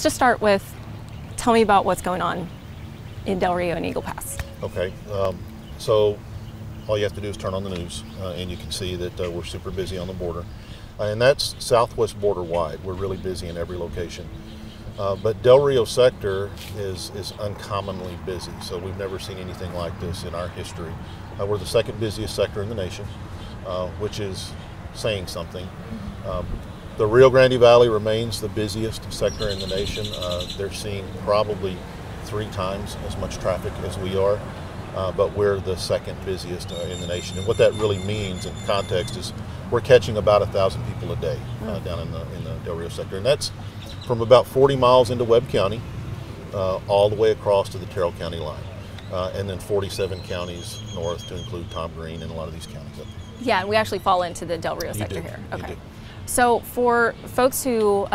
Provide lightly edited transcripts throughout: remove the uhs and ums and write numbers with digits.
just start with, tell me about what's going on in Del Rio and Eagle Pass. Okay, so all you have to do is turn on the news and you can see that we're super busy on the border. And that's southwest border wide. We're really busy in every location. But Del Rio sector is uncommonly busy. So we've never seen anything like this in our history. We're the second busiest sector in the nation, which is saying something. The Rio Grande Valley remains the busiest sector in the nation. They're seeing probably 3 times as much traffic as we are, but we're the second busiest in the nation. And what that really means in context is we're catching about 1,000 people a day down in the Del Rio sector. And that's from about 40 miles into Webb County all the way across to the Terrell County line. And then 47 counties north to include Tom Green and a lot of these counties up there. Yeah, and we actually fall into the Del Rio sector here. Okay. You do. So for folks who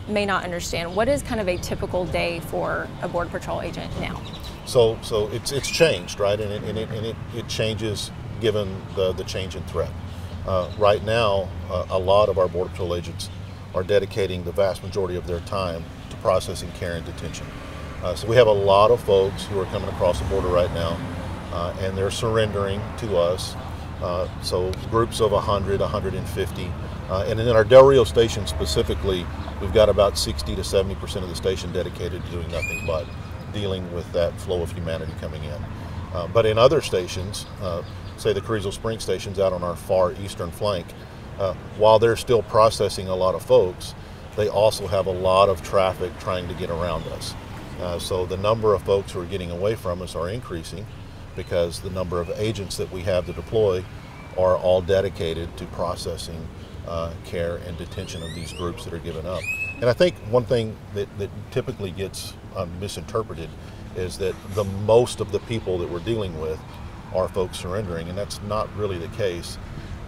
may not understand, what is kind of a typical day for a Border Patrol agent now? So it's changed, right? And it changes given the change in threat. Right now, a lot of our Border Patrol agents are dedicating the vast majority of their time to processing care and detention. So we have a lot of folks who are coming across the border right now, and they're surrendering to us. So groups of 100, 150. And in our Del Rio station specifically, we've got about 60 to 70% of the station dedicated to doing nothing but dealing with that flow of humanity coming in. But in other stations, say the Carrizo Springs stations out on our far eastern flank, while they're still processing a lot of folks, they also have a lot of traffic trying to get around us. So the number of folks who are getting away from us are increasing because the number of agents that we have to deploy are all dedicated to processing care and detention of these groups that are given up. And I think one thing that typically gets misinterpreted is that the most of the people that we're dealing with are folks surrendering, and that's not really the case.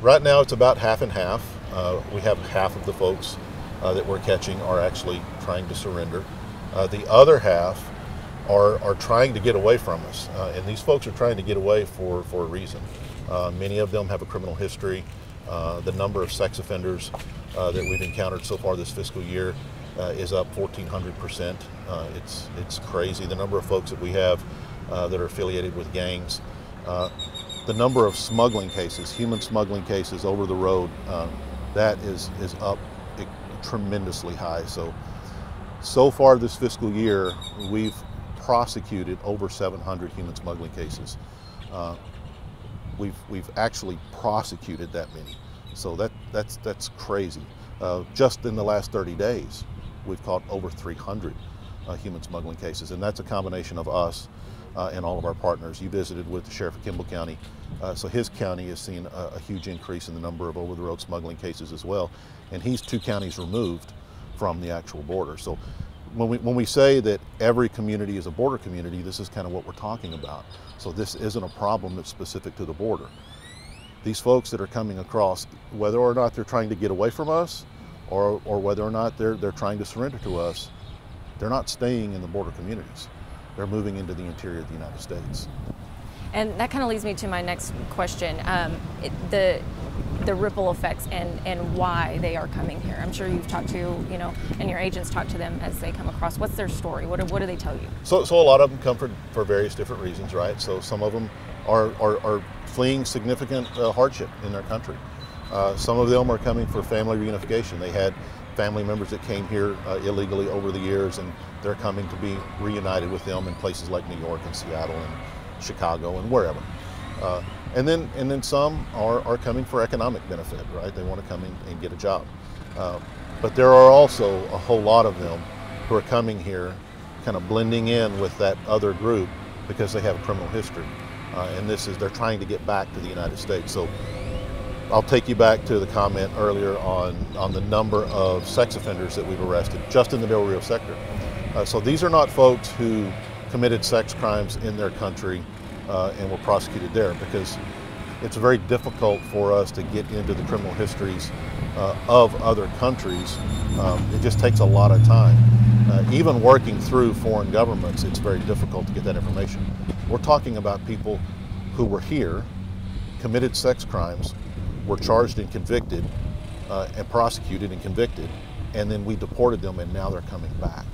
Right now it's about half and half. We have half of the folks that we're catching are actually trying to surrender. The other half are trying to get away from us, and these folks are trying to get away for a reason. Many of them have a criminal history. The number of sex offenders that we've encountered so far this fiscal year is up 1,400%. It's crazy. The number of folks that we have that are affiliated with gangs. The number of smuggling cases, human smuggling cases over the road, that is up tremendously high. So far this fiscal year, we've prosecuted over 700 human smuggling cases. We've actually prosecuted that many, so that's crazy. Just in the last 30 days, we've caught over 300 human smuggling cases, and that's a combination of us and all of our partners. You visited with the Sheriff of Kimball County, so his county has seen a huge increase in the number of over-the-road smuggling cases as well, and he's 2 counties removed from the actual border. So when we say that every community is a border community, this is kind of what we're talking about. So this isn't a problem that's specific to the border. These folks that are coming across, whether or not they're trying to get away from us or whether or not they're trying to surrender to us, they're not staying in the border communities. They're moving into the interior of the United States. And that kind of leads me to my next question, the ripple effects and why they are coming here. I'm sure you've talked to, and your agents talk to them as they come across. What's their story? What do they tell you? So a lot of them come for various different reasons, right? So some of them are fleeing significant hardship in their country. Some of them are coming for family reunification. They had family members that came here illegally over the years, and they're coming to be reunited with them in places like New York and Seattle and Chicago and wherever. And then some are coming for economic benefit, right? They want to come in and get a job. But there are also a whole lot of them who are coming here kind of blending in with that other group because they have a criminal history. And they're trying to get back to the United States. So I'll take you back to the comment earlier on the number of sex offenders that we've arrested just in the Del Rio sector. So these are not folks who committed sex crimes in their country and were prosecuted there, because it's very difficult for us to get into the criminal histories of other countries. It just takes a lot of time. Even working through foreign governments, it's very difficult to get that information. We're talking about people who were here, committed sex crimes, were charged and convicted, and prosecuted and convicted, and then we deported them, and now they're coming back.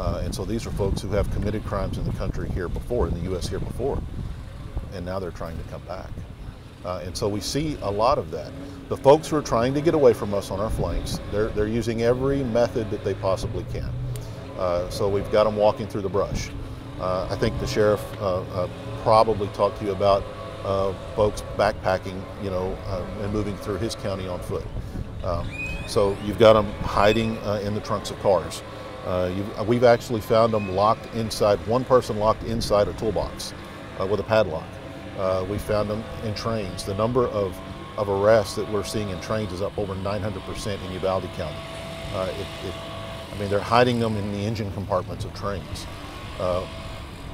And so these are folks who have committed crimes in the country here before, in the U.S. here before, and now they're trying to come back. And so we see a lot of that. The folks who are trying to get away from us on our flanks, they're using every method that they possibly can. So we've got them walking through the brush. I think the sheriff probably talked to you about folks backpacking, and moving through his county on foot. So you've got them hiding in the trunks of cars. We've actually found them locked inside, one person locked inside a toolbox with a padlock. We found them in trains. The number of arrests that we're seeing in trains is up over 900% in Uvalde County. I mean, they're hiding them in the engine compartments of trains,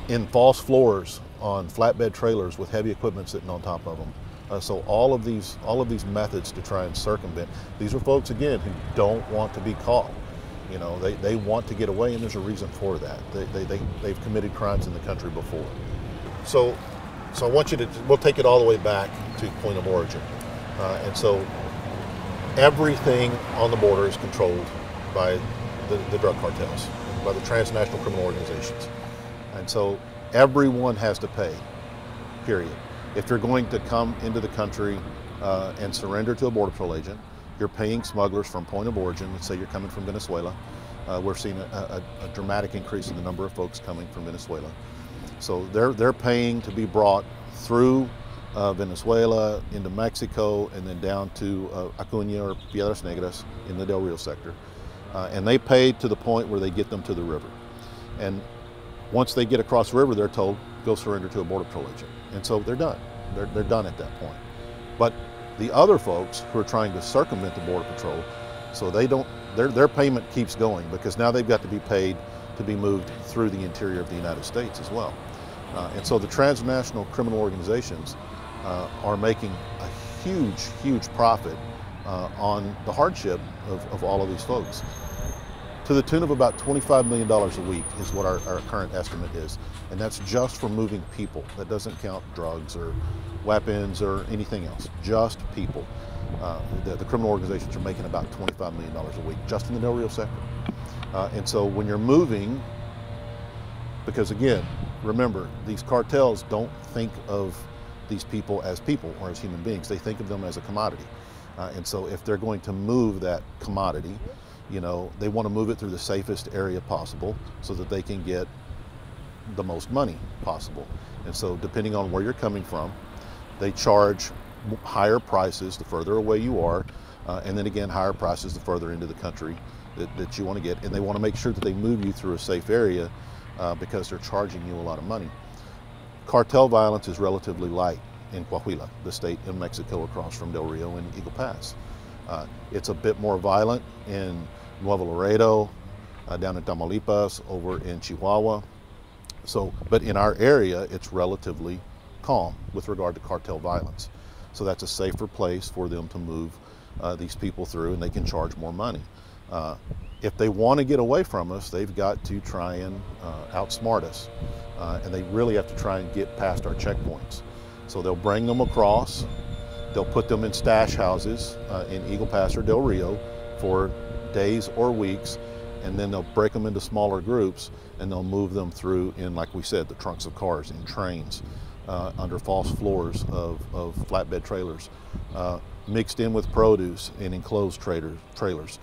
in false floors on flatbed trailers with heavy equipment sitting on top of them. So all of these methods to try and circumvent. These are folks, again, who don't want to be caught. They want to get away, and there's a reason for that. They've committed crimes in the country before. So I want you to, we'll take it all the way back to point of origin. And so everything on the border is controlled by the drug cartels, by the transnational criminal organizations. And so everyone has to pay, period. If you're going to come into the country and surrender to a Border Patrol agent, you're paying smugglers from point of origin. Let's say you're coming from Venezuela. We're seeing a dramatic increase in the number of folks coming from Venezuela. So they're paying to be brought through Venezuela into Mexico and then down to Acuña or Piedras Negras in the Del Rio sector. And they pay to the point where they get them to the river. And once they get across the river, they're told, go surrender to a Border Patrol agent. And so they're done. They're done at that point. But the other folks who are trying to circumvent the Border Patrol, so they don't, their payment keeps going, because now they've got to be paid to be moved through the interior of the United States as well. And so the transnational criminal organizations are making a huge profit on the hardship of all of these folks. To the tune of about $25 million a week is what our current estimate is. And that's just for moving people. That doesn't count drugs or weapons or anything else, just people. The criminal organizations are making about $25 million a week just in the Del Rio sector. And so when you're moving, because again, remember, these cartels don't think of these people as people or as human beings. They think of them as a commodity. And so if they're going to move that commodity, they want to move it through the safest area possible so that they can get the most money possible. And so depending on where you're coming from, they charge higher prices the further away you are, and then again higher prices the further into the country that you want to get. And they want to make sure that they move you through a safe area because they're charging you a lot of money. Cartel violence is relatively light in Coahuila, the state in Mexico across from Del Rio and Eagle Pass. It's a bit more violent in Nuevo Laredo, down in Tamaulipas, over in Chihuahua. So, but in our area, it's relatively calm with regard to cartel violence. So that's a safer place for them to move these people through, and they can charge more money. If they want to get away from us, they've got to try and outsmart us. And they really have to try and get past our checkpoints. So they'll bring them across, they'll put them in stash houses in Eagle Pass or Del Rio for days or weeks, and then they'll break them into smaller groups, and they'll move them through in, like we said, the trunks of cars, in trains, under false floors of flatbed trailers, mixed in with produce in enclosed trailers.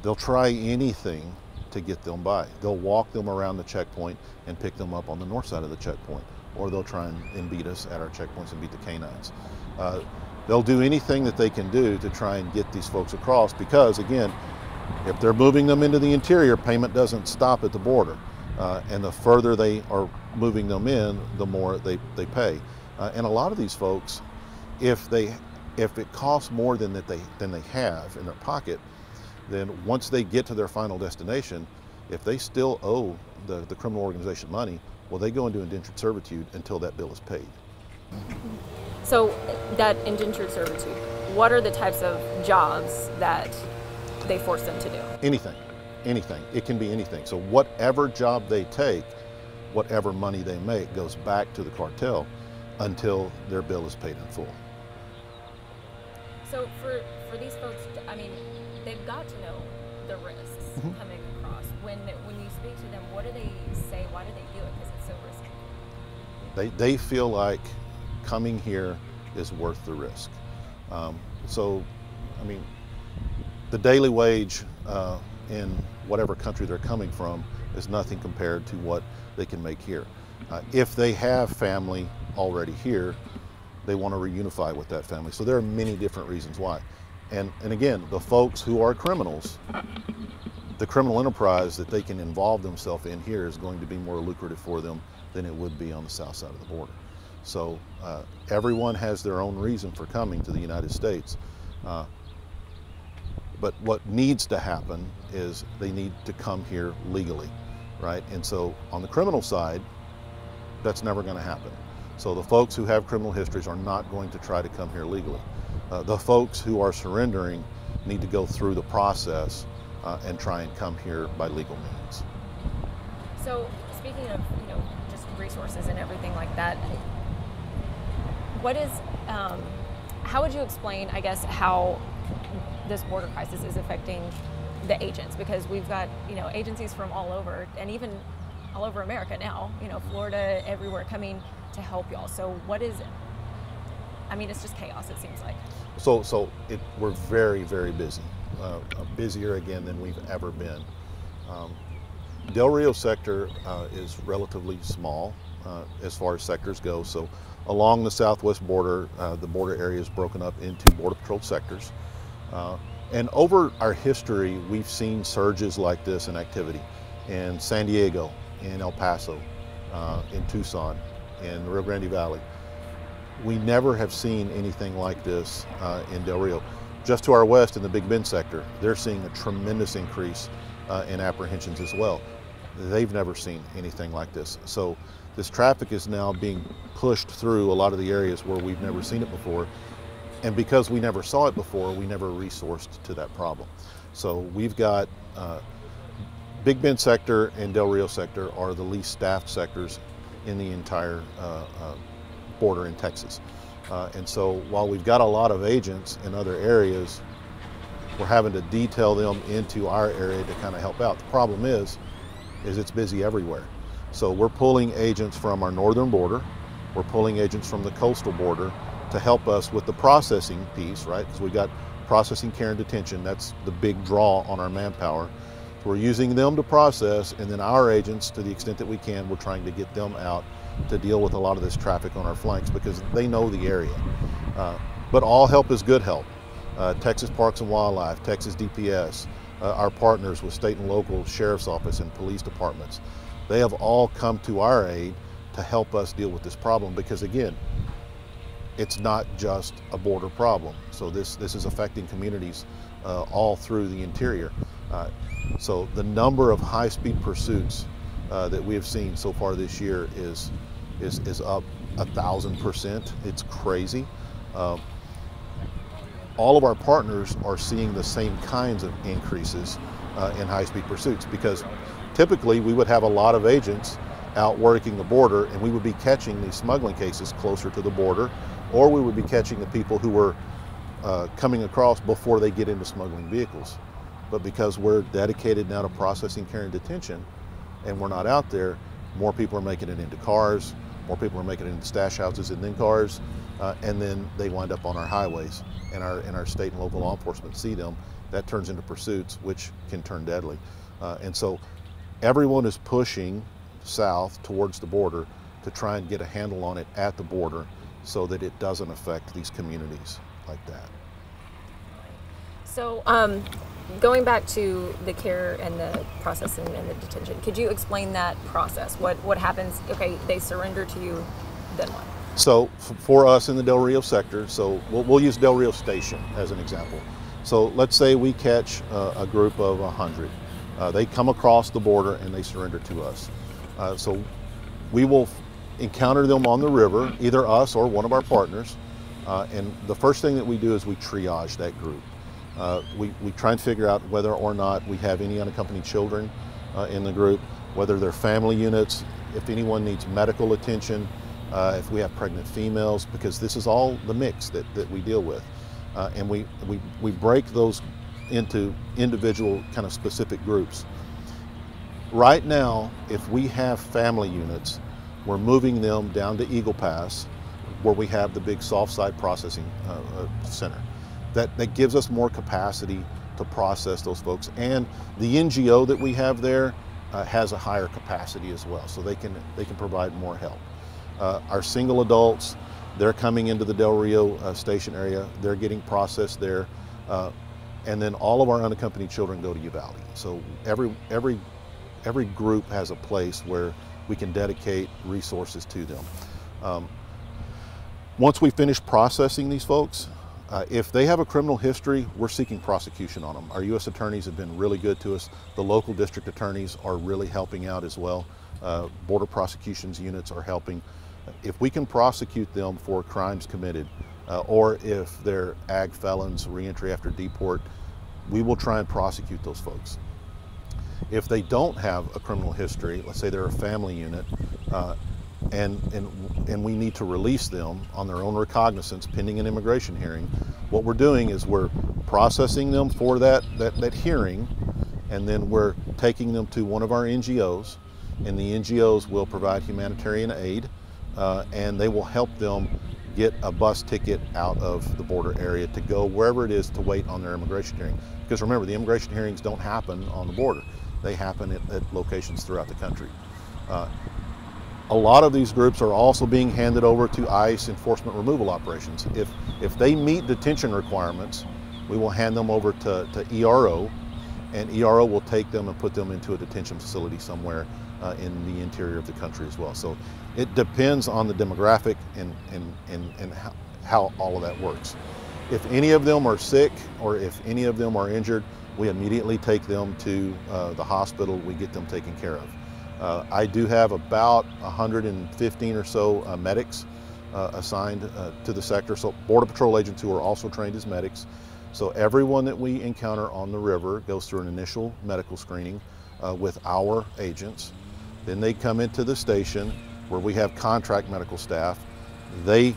They'll try anything to get them by. They'll walk them around the checkpoint and pick them up on the north side of the checkpoint, or they'll try and beat us at our checkpoints and beat the canines. They'll do anything that they can do to try and get these folks across, because again, if they're moving them into the interior, payment doesn't stop at the border. And the further they are moving them in, the more they pay. And a lot of these folks, if it costs more than they have in their pocket, then once they get to their final destination, if they still owe the criminal organization money, well, they go into indentured servitude until that bill is paid. So that indentured servitude, what are the types of jobs that they force them to do? Anything. It can be anything. So whatever job they take, whatever money they make goes back to the cartel until their bill is paid in full. So for these folks, I mean, they've got to know the risks coming across. When you speak to them, what why do they do it? Because it's so risky. They feel like coming here is worth the risk. So, I mean, the daily wage in whatever country they're coming from is nothing compared to what they can make here. If they have family already here, they want to reunify with that family. So there are many different reasons why. And again, the folks who are criminals, the criminal enterprise that they can involve themselves in here is going to be more lucrative for them than it would be on the south side of the border. So everyone has their own reason for coming to the United States. But what needs to happen is they need to come here legally, right? And so on the criminal side, that's never going to happen. So the folks who have criminal histories are not going to try to come here legally. The folks who are surrendering need to go through the process and try and come here by legal means. So speaking of, just resources and everything like that, what is, how would you explain, I guess, how this border crisis is affecting the agents? Because we've got, agencies from all over, and even all over America now, Florida, everywhere, coming to help y'all. So what is, it's just chaos, it seems like. So we're very, very busy, busier again than we've ever been. Del Rio sector is relatively small as far as sectors go. So along the southwest border, the border area is broken up into Border Patrol sectors. And over our history, we've seen surges like this in activity in San Diego, in El Paso, in Tucson, in the Rio Grande Valley. We never have seen anything like this in Del Rio. Just to our west in the Big Bend sector, they're seeing a tremendous increase in apprehensions as well. They've never seen anything like this. So this traffic is now being pushed through a lot of the areas where we've never seen it before. And because we never saw it before, we never resourced to that problem. So we've got Big Bend sector and Del Rio sector are the least staffed sectors in the entire border in Texas. And so while we've got a lot of agents in other areas, we're having to detail them into our area to kind of help out. The problem is it's busy everywhere. So we're pulling agents from our northern border, we're pulling agents from the coastal border to help us with the processing piece, right? Because we got processing, care, and detention. That's the big draw on our manpower. So we're using them to process, and then our agents, to the extent that we can, we're trying to get them out to deal with a lot of this traffic on our flanks because they know the area. But all help is good help. Texas Parks and Wildlife, Texas DPS, our partners with state and local sheriff's office and police departments, they have all come to our aid to help us deal with this problem because, again, it's not just a border problem. So this is affecting communities all through the interior. So the number of high-speed pursuits that we have seen so far this year is up 1,000%. It's crazy. All of our partners are seeing the same kinds of increases in high-speed pursuits because typically we would have a lot of agents out working the border and we would be catching these smuggling cases closer to the border, or we would be catching the people who were coming across before they get into smuggling vehicles. But because we're dedicated now to processing, care, and detention, and we're not out there, more people are making it into cars, more people are making it into stash houses and then cars, and then they wind up on our highways, and our state and local law enforcement see them. That turns into pursuits, which can turn deadly. And so everyone is pushing south towards the border to try and get a handle on it at the border so that it doesn't affect these communities like that. So going back to the care and the processing and the detention, could you explain that process? What happens? Okay, they surrender to you, then what? So for us in the Del Rio sector, so we'll use Del Rio Station as an example. So let's say we catch a group of 100. They come across the border and they surrender to us. So we will encounter them on the river, either us or one of our partners. And the first thing that we do is we triage that group. We try and figure out whether or not we have any unaccompanied children in the group, whether they're family units, if anyone needs medical attention, if we have pregnant females, because this is all the mix that we deal with. And we break those into individual kind of specific groups. Right now, if we have family units, we're moving them down to Eagle Pass, where we have the big soft side processing center. That gives us more capacity to process those folks. And the NGO that we have there has a higher capacity as well, so they can provide more help. Our single adults, they're coming into the Del Rio station area. They're getting processed there. And then all of our unaccompanied children go to Uvalde. So every group has a place where we can dedicate resources to them. Once we finish processing these folks, if they have a criminal history, we're seeking prosecution on them. Our U.S. attorneys have been really good to us. The local district attorneys are really helping out as well. Border prosecutions units are helping. If we can prosecute them for crimes committed, or if they're ag felons, reentry after deport, we will try and prosecute those folks. If they don't have a criminal history, let's say they're a family unit, and we need to release them on their own recognizance pending an immigration hearing, what we're doing is we're processing them for that hearing, and then we're taking them to one of our NGOs, and the NGOs will provide humanitarian aid, and they will help them get a bus ticket out of the border area to go wherever it is to wait on their immigration hearing. Because remember, the immigration hearings don't happen on the border. They happen at locations throughout the country. A lot of these groups are also being handed over to ICE enforcement removal operations. If they meet detention requirements, we will hand them over to ERO, and ERO will take them and put them into a detention facility somewhere in the interior of the country as well. So it depends on the demographic and how all of that works. If any of them are sick or if any of them are injured, we immediately take them to the hospital. We get them taken care of. I do have about 115 or so medics assigned to the sector, so Border Patrol agents who are also trained as medics. So everyone that we encounter on the river goes through an initial medical screening with our agents. Then they come into the station where we have contract medical staff. They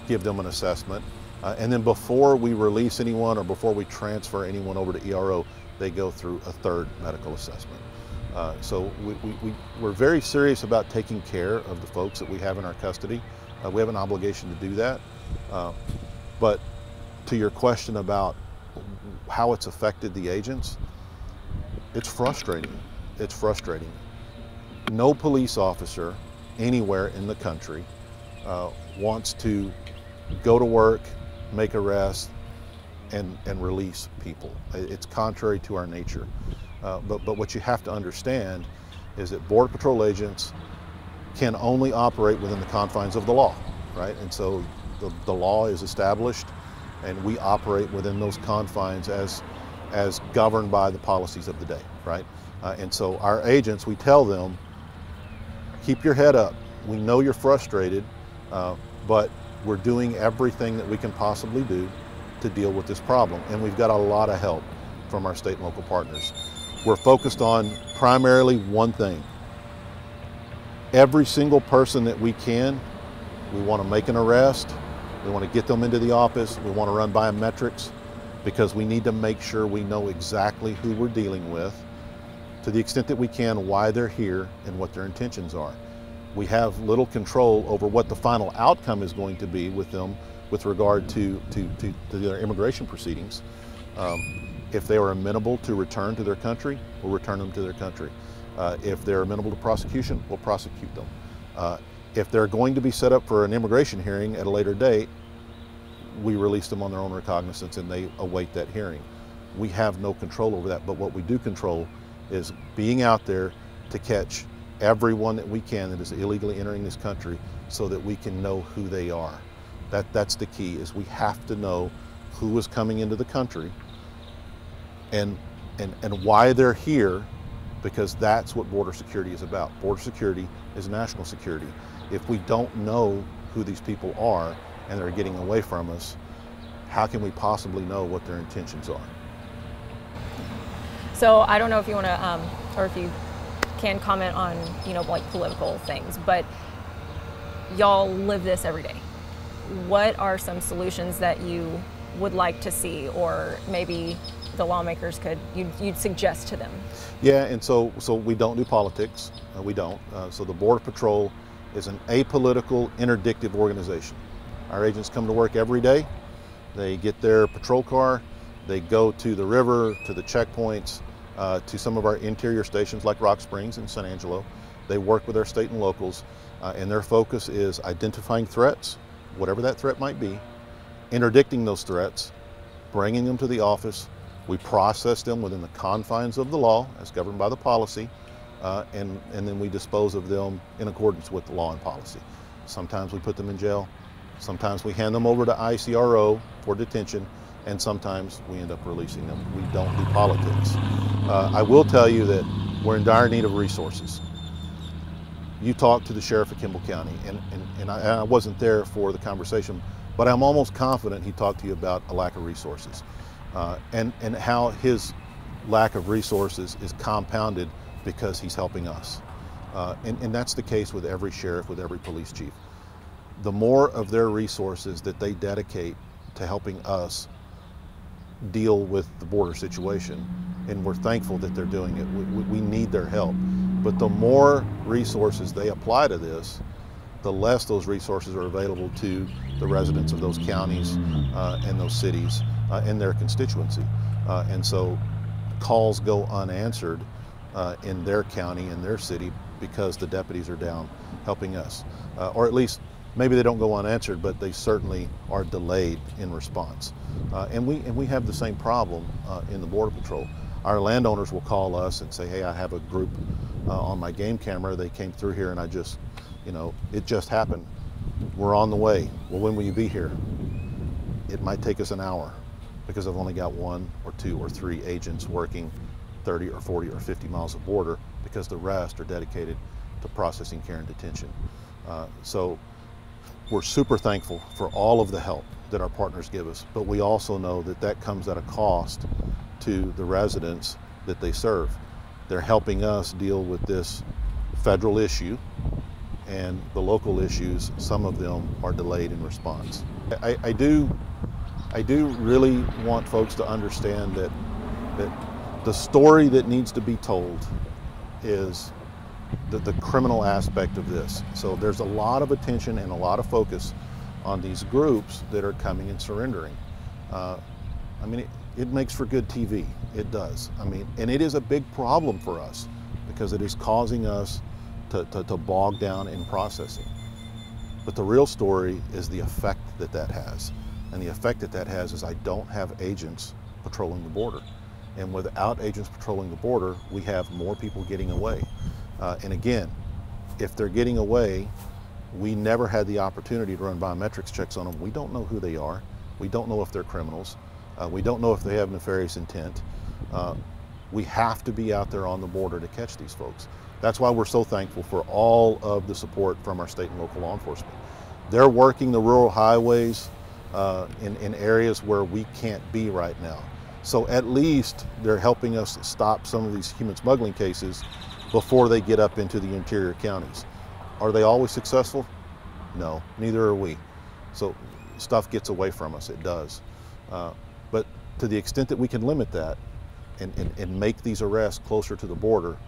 give them an assessment. And then before we release anyone or before we transfer anyone over to ERO, they go through a third medical assessment. So we're very serious about taking care of the folks that we have in our custody. We have an obligation to do that. But to your question about how it's affected the agents, it's frustrating. It's frustrating. No police officer anywhere in the country wants to go to work, make arrests, and release people. It's contrary to our nature. But what you have to understand is that Border Patrol agents can only operate within the confines of the law, right? And so the law is established, and we operate within those confines as governed by the policies of the day, right? And so our agents, we tell them, keep your head up. We know you're frustrated, but we're doing everything that we can possibly do to deal with this problem. And we've got a lot of help from our state and local partners. We're focused on primarily one thing. Every single person that we can, we want to make an arrest. We want to get them into the office. We want to run biometrics because we need to make sure we know exactly who we're dealing with, to the extent that we can, why they're here and what their intentions are. We have little control over what the final outcome is going to be with them with regard to their immigration proceedings. If they are amenable to return to their country, we'll return them to their country. If they're amenable to prosecution, we'll prosecute them. If they're going to be set up for an immigration hearing at a later date, we release them on their own recognizance and they await that hearing. We have no control over that, but what we do control is being out there to catch everyone that we can that is illegally entering this country so that we can know who they are. That's the key, is we have to know who is coming into the country and why they're here, because that's what border security is about. Border security is national security. If we don't know who these people are and they're getting away from us, how can we possibly know what their intentions are? So I don't know if you want to, or if you can comment on, like political things, but y'all live this every day. What are some solutions that you would like to see, or maybe the lawmakers could, you'd suggest to them? Yeah, and so we don't do politics. We don't. So the Border Patrol is an apolitical, interdictive organization. Our agents come to work every day. They get their patrol car. They go to the river, to the checkpoints, to some of our interior stations like Rock Springs and San Angelo. They work with our state and locals, and their focus is identifying threats, whatever that threat might be, interdicting those threats, bringing them to the office. We process them within the confines of the law as governed by the policy, and then we dispose of them in accordance with the law and policy. Sometimes we put them in jail, sometimes we hand them over to ICRO for detention, and sometimes we end up releasing them. We don't do politics. I will tell you that we're in dire need of resources. You talked to the sheriff of Kimball County, and I wasn't there for the conversation, but I'm almost confident he talked to you about a lack of resources, and how his lack of resources is compounded because he's helping us. And that's the case with every sheriff, with every police chief. The more of their resources that they dedicate to helping us deal with the border situation, and we're thankful that they're doing it. We need their help. But the more resources they apply to this, the less those resources are available to the residents of those counties and those cities and their constituency. And so calls go unanswered in their county, in their city, because the deputies are down helping us. Or at least, maybe they don't go unanswered, but they certainly are delayed in response. And we have the same problem in the Border Patrol. Our landowners will call us and say, hey, I have a group on my game camera. They came through here and I just, it just happened. We're on the way. Well, when will you be here? It might take us an hour because I've only got 1 or 2 or 3 agents working 30 or 40 or 50 miles of border, because the rest are dedicated to processing, care, and detention. So we're super thankful for all of the help that our partners give us, but we also know that that comes at a cost to the residents that they serve. They're helping us deal with this federal issue, and the local issues, some of them are delayed in response. I do really want folks to understand that the story that needs to be told is the criminal aspect of this. So there's a lot of attention and a lot of focus on these groups that are coming and surrendering. I mean, it makes for good TV. It does. I mean, and it is a big problem for us because it is causing us to bog down in processing. But the real story is the effect that that has. And the effect that that has is I don't have agents patrolling the border. And without agents patrolling the border, we have more people getting away. And again, if they're getting away, we never had the opportunity to run biometrics checks on them. We don't know who they are. We don't know if they're criminals. We don't know if they have nefarious intent. We have to be out there on the border to catch these folks. That's why we're so thankful for all of the support from our state and local law enforcement. They're working the rural highways in areas where we can't be right now. So at least they're helping us stop some of these human smuggling cases before they get up into the interior counties. Are they always successful? No, neither are we. So stuff gets away from us, it does. But to the extent that we can limit that and make these arrests closer to the border,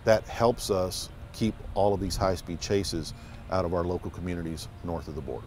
that helps us keep all of these high-speed chases out of our local communities north of the border.